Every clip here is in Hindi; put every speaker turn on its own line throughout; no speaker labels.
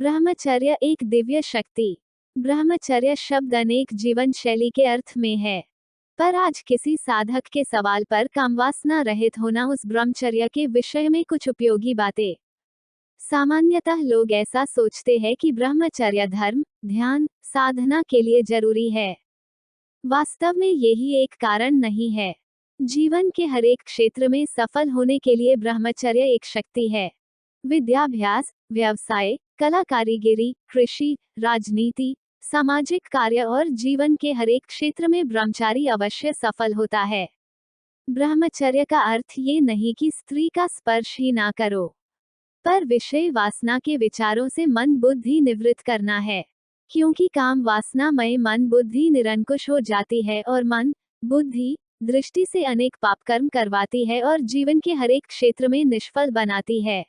ब्रह्मचर्य एक दिव्य शक्ति। ब्रह्मचर्य शब्द अनेक जीवन शैली के अर्थ में है, पर आज किसी साधक के सवाल पर कामवासना रहित होना उस ब्रह्मचर्य के विषय में कुछ उपयोगी बातें। सामान्यतः लोग ऐसा सोचते हैं कि ब्रह्मचर्य धर्म, ध्यान, साधना के लिए जरूरी है। वास्तव में यही एक कारण नहीं है। जीवन के हर एक क्षेत्र में सफल होने के लिए ब्रह्मचर्य एक शक्ति है। विद्याभ्यास, व्यवसाय, कला, कारीगरी, कृषि, राजनीति, सामाजिक कार्य और जीवन के हर एक क्षेत्र में ब्रह्मचारी अवश्य सफल होता है। ब्रह्मचर्य का अर्थ ये नहीं कि स्त्री का स्पर्श ही ना करो, पर विषय वासना के विचारों से मन बुद्धि निवृत्त करना है, क्योंकि काम वासनामय मन बुद्धि निरंकुश हो जाती है और मन, बुद्धि, दृष्टि से अनेक पापकर्म करवाती है और जीवन के हर एक क्षेत्र में निष्फल बनाती है।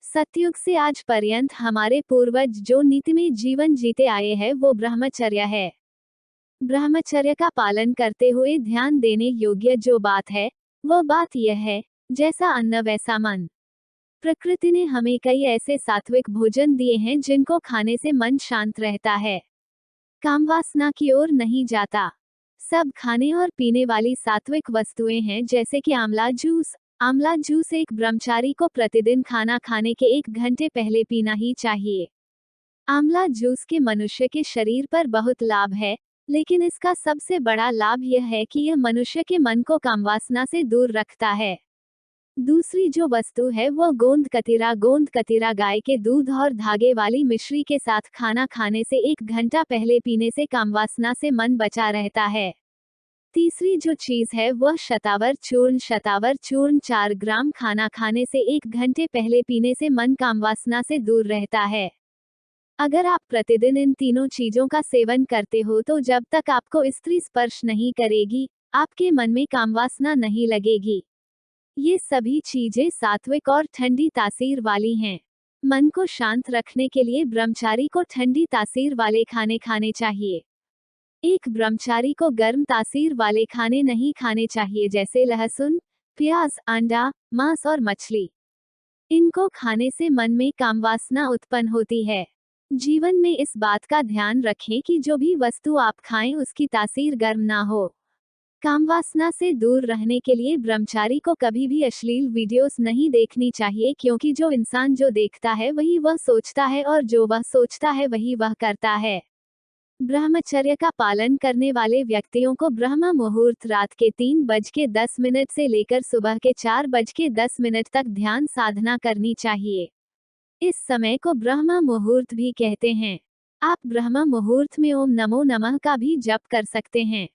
सतयुग से आज पर्यंत हमारे पूर्वज जो नीतिमय जीवन जीते आए हैं वो ब्रह्मचर्य है। ब्रह्मचर्य का पालन करते हुए ध्यान देने योग्य जो बात है, वह बात यह है, जैसा अन्न वैसा मन। प्रकृति ने हमें कई ऐसे सात्विक भोजन दिए हैं जिनको खाने से मन शांत रहता है, कामवासना की ओर नहीं जाता। सब खाने और पीने वाली सात्विक वस्तुएं हैं, जैसे कि आंवला जूस। आंवला जूस एक ब्रह्मचारी को प्रतिदिन खाना खाने के 1 घंटे पहले पीना ही चाहिए। आंवला जूस के मनुष्य के शरीर पर बहुत लाभ है, लेकिन इसका सबसे बड़ा लाभ यह है कि यह मनुष्य के मन को कामवासना से दूर रखता है। दूसरी जो वस्तु है वह गोंद कतीरा। गोंद कतीरा गाय के दूध और धागे वाली मिश्री के साथ खाना खाने से 1 घंटा पहले पीने से कामवासना से मन बचा रहता है। तीसरी जो चीज है वह शतावर चूर्ण। शतावर चूर्ण 4 ग्राम खाना खाने से 1 घंटे पहले पीने से मन कामवासना से दूर रहता है। अगर आप प्रतिदिन इन तीनों चीजों का सेवन करते हो तो जब तक आपको स्त्री स्पर्श नहीं करेगी, आपके मन में कामवासना नहीं लगेगी। ये सभी चीजें सात्विक और ठंडी तासीर वाली हैं। मन को शांत रखने के लिए ब्रह्मचारी को ठंडी तासीर वाले खाने खाने चाहिए। एक ब्रह्मचारी को गर्म तासीर वाले खाने नहीं खाने चाहिए, जैसे लहसुन, प्याज, अंडा, मांस और मछली। इनको खाने से मन में कामवासना उत्पन्न होती है। जीवन में इस बात का ध्यान रखें कि जो भी वस्तु आप खाएं उसकी तासीर गर्म ना हो। कामवासना से दूर रहने के लिए ब्रह्मचारी को कभी भी अश्लील वीडियोस नहीं देखनी चाहिए, क्योंकि जो इंसान जो देखता है वही वह सोचता है और जो वह सोचता है वही वह करता है। ब्रह्मचर्य का पालन करने वाले व्यक्तियों को ब्रह्म मुहूर्त रात के 3:10 से लेकर सुबह के 4:10 तक ध्यान साधना करनी चाहिए। इस समय को ब्रह्म मुहूर्त भी कहते हैं। आप ब्रह्म मुहूर्त में ओम नमो नमः का भी जप कर सकते हैं।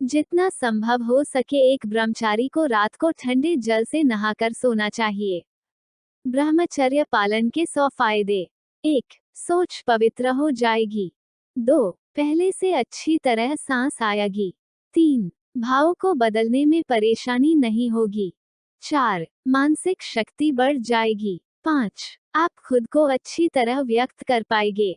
जितना संभव हो सके एक ब्रह्मचारी को रात को ठंडे जल से नहाकर सोना चाहिए। ब्रह्मचर्य पालन के 100 फायदे। 1. सोच पवित्र हो जाएगी। 2. पहले से अच्छी तरह सांस आएगी। 3. भाव को बदलने में परेशानी नहीं होगी। 4. मानसिक शक्ति बढ़ जाएगी। 5. आप खुद को अच्छी तरह व्यक्त कर पाएंगे।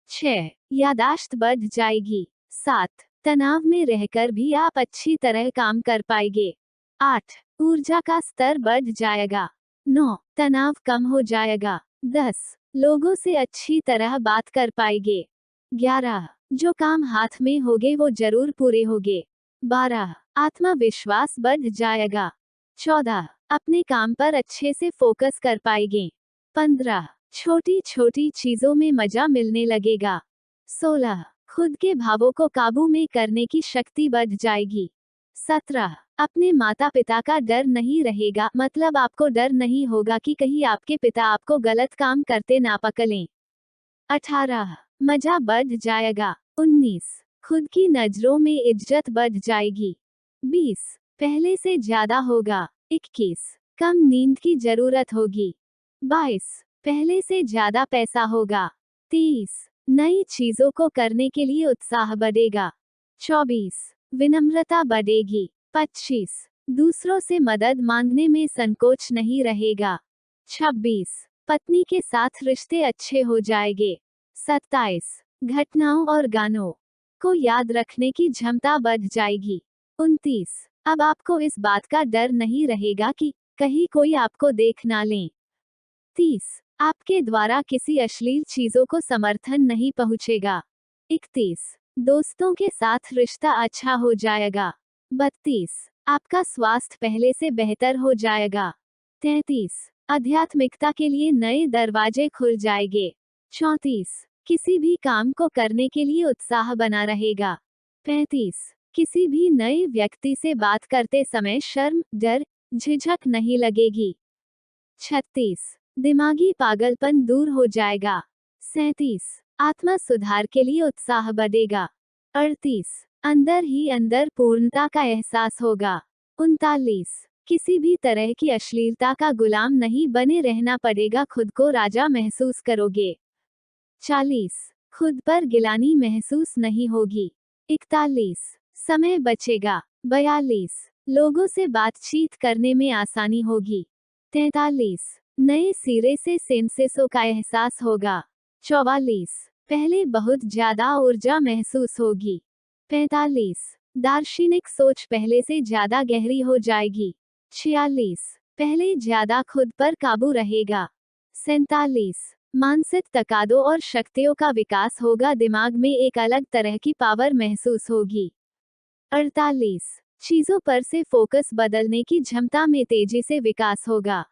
6. यादाश्त बढ़ जाएगी। 7. तनाव में रहकर भी आप अच्छी तरह काम कर पाएंगे। 8. ऊर्जा का स्तर बढ़ जाएगा। 9. तनाव कम हो जाएगा। 10. लोगों से अच्छी तरह बात कर पाएंगे। 11. जो काम हाथ में होंगे वो जरूर पूरे होंगे। 12. आत्मविश्वास बढ़ जाएगा। 14. अपने काम पर अच्छे से फोकस कर पाएंगे। 15. छोटी छोटी चीजों में मजा मिलने लगेगा। 16. खुद के भावों को काबू में करने की शक्ति बढ़ जाएगी। 17. अपने माता पिता का डर नहीं रहेगा, मतलब आपको डर नहीं होगा कि कहीं आपके पिता आपको गलत काम करते ना पकड़ें। 18. मजा बढ़ जाएगा। 19. खुद की नजरों में इज्जत बढ़ जाएगी। 20. पहले से ज्यादा होगा। 21. कम नींद की जरूरत होगी। 22. पहले से ज्यादा पैसा होगा। 23. नई चीजों को करने के लिए उत्साह बढ़ेगा। 24. विनम्रता बढ़ेगी। 25. दूसरों से मदद मांगने में संकोच नहीं रहेगा। 26. पत्नी के साथ रिश्ते अच्छे हो जाएंगे। 27. घटनाओं और गानों को याद रखने की क्षमता बढ़ जाएगी। 29. अब आपको इस बात का डर नहीं रहेगा कि कहीं कोई आपको देख ना ले। 30. आपके द्वारा किसी अश्लील चीजों को समर्थन नहीं पहुंचेगा। 31 दोस्तों के साथ रिश्ता अच्छा हो जाएगा। 32 आपका स्वास्थ्य पहले से बेहतर हो जाएगा। 33 आध्यात्मिकता के लिए नए दरवाजे खुल जाएंगे। 34 किसी भी काम को करने के लिए उत्साह बना रहेगा। 35 किसी भी नए व्यक्ति से बात करते समय शर्म, डर, झिझक नहीं लगेगी। 36 दिमागी पागलपन दूर हो जाएगा। 37 आत्मा सुधार के लिए उत्साह बढ़ेगा। 38 अंदर ही अंदर पूर्णता का एहसास होगा। 39 किसी भी तरह की अश्लीलता का गुलाम नहीं बने रहना पड़ेगा, खुद को राजा महसूस करोगे। 40 खुद पर गिलानी महसूस नहीं होगी। 41 समय बचेगा। 42 लोगों से बातचीत करने में आसानी होगी। 43 नए सिरे से सेंसेसों का एहसास होगा। 44 पहले बहुत ज्यादा ऊर्जा महसूस होगी। 45 दार्शनिक सोच पहले से ज्यादा गहरी हो जाएगी। 46 पहले ज्यादा खुद पर काबू रहेगा। 47 मानसिक तकादों और शक्तियों का विकास होगा, दिमाग में एक अलग तरह की पावर महसूस होगी। 48 चीजों पर से फोकस बदलने की क्षमता में तेजी से विकास होगा।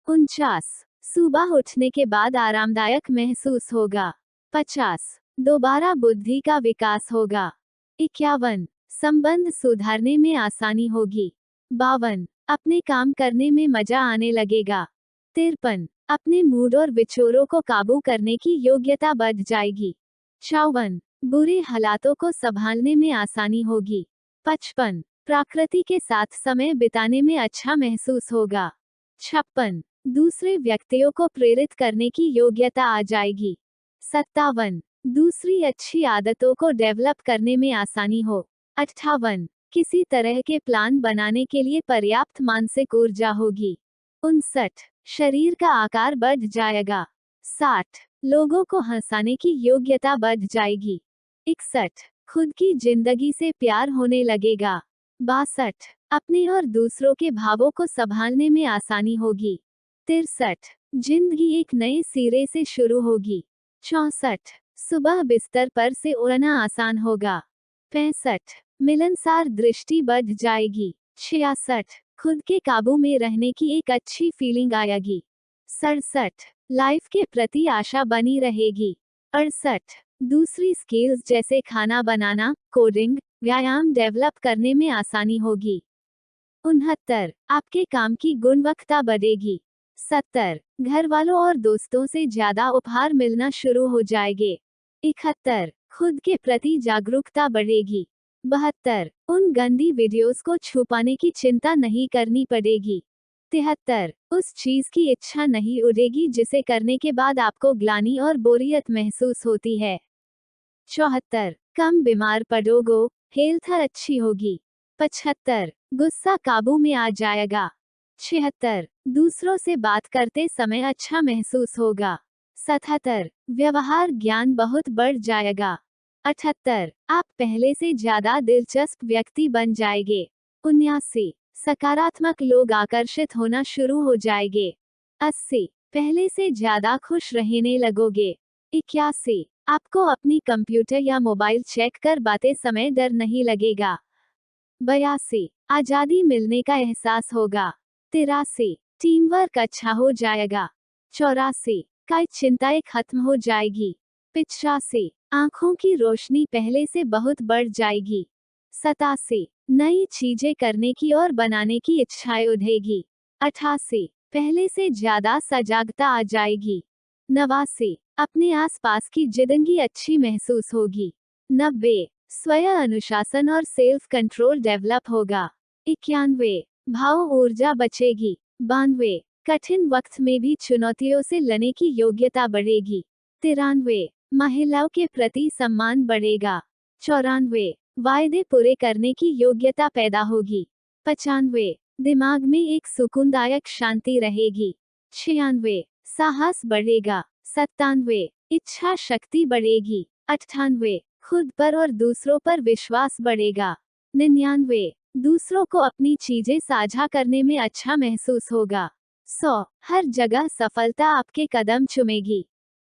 49 सुबह उठने के बाद आरामदायक महसूस होगा। 50 दोबारा बुद्धि का विकास होगा। 51 संबंध सुधारने में आसानी होगी। 52 अपने काम करने में मजा आने लगेगा। 53 अपने मूड और विचारों को काबू करने की योग्यता बढ़ जाएगी। 54 बुरे हालातों को संभालने में आसानी होगी। 55 प्रकृति के साथ समय बिताने में अच्छा महसूस होगा। 56 दूसरे व्यक्तियों को प्रेरित करने की योग्यता आ जाएगी। 57 दूसरी अच्छी आदतों को डेवलप करने में आसानी हो। 58 किसी तरह के प्लान बनाने के लिए पर्याप्त मानसिक ऊर्जा होगी। 59 शरीर का आकार बढ़ जाएगा। 60 लोगों को हंसाने की योग्यता बढ़ जाएगी। 61 खुद की जिंदगी से प्यार होने लगेगा। 62 अपने और दूसरों के भावों को संभालने में आसानी होगी। 63 जिंदगी एक नए सिरे से शुरू होगी। 64 सुबह बिस्तर पर से उड़ना आसान होगा। 65 मिलनसार दृष्टि बढ़ जाएगी। 66 खुद के काबू में रहने की एक अच्छी फीलिंग आएगी। 67 लाइफ के प्रति आशा बनी रहेगी। 68 दूसरी स्किल्स जैसे खाना बनाना, कोडिंग, व्यायाम डेवलप करने में आसानी होगी। 69 आपके काम की गुणवत्ता बढ़ेगी। 70 घर वालों और दोस्तों से ज्यादा उपहार मिलना शुरू हो जाएंगे। 71 खुद के प्रति जागरूकता बढ़ेगी। 72 उन गंदी वीडियोस को छुपाने की चिंता नहीं करनी पड़ेगी। 73 उस चीज की इच्छा नहीं उड़ेगी जिसे करने के बाद आपको ग्लानि और बोरियत महसूस होती है। 74 कम बीमार पड़ोगे, हेल्थ अच्छी होगी। 75 गुस्सा काबू में आ जाएगा। 76 दूसरों से बात करते समय अच्छा महसूस होगा। 77 व्यवहार ज्ञान बहुत बढ़ जाएगा। 78 आप पहले से ज्यादा दिलचस्प व्यक्ति बन जाएंगे। 79 सकारात्मक लोग आकर्षित होना शुरू हो जाएंगे। 80 पहले से ज्यादा खुश रहने लगोगे। 81 आपको अपनी कंप्यूटर या मोबाइल चेक कर बातें समय डर नहीं लगेगा। 82 आजादी मिलने का एहसास होगा। 83 टीम वर्क अच्छा हो जाएगा। 84 कई चिंताएं खत्म हो जाएगी। 85 आंखों की रोशनी पहले से बहुत बढ़ जाएगी। 87 नई चीजें करने की और बनाने की इच्छाएं उठेगी। 88 पहले से ज्यादा सजागता आ जाएगी। 89 अपने आसपास की जिंदगी अच्छी महसूस होगी। 90 स्वयं अनुशासन और सेल्फ कंट्रोल डेवलप होगा। 91 भाव ऊर्जा बचेगी। 92 कठिन वक्त में भी चुनौतियों से लड़ने की योग्यता बढ़ेगी। 93 महिलाओं के प्रति सम्मान बढ़ेगा। 94 वायदे पूरे करने की योग्यता पैदा होगी। 95 दिमाग में एक सुकूनदायक शांति रहेगी। 96 साहस बढ़ेगा। 97 इच्छा शक्ति बढ़ेगी। 98 खुद पर और दूसरों पर विश्वास बढ़ेगा। 99 दूसरों को अपनी चीजें साझा करने में अच्छा महसूस होगा। 100 हर जगह सफलता आपके कदम चूमेगी।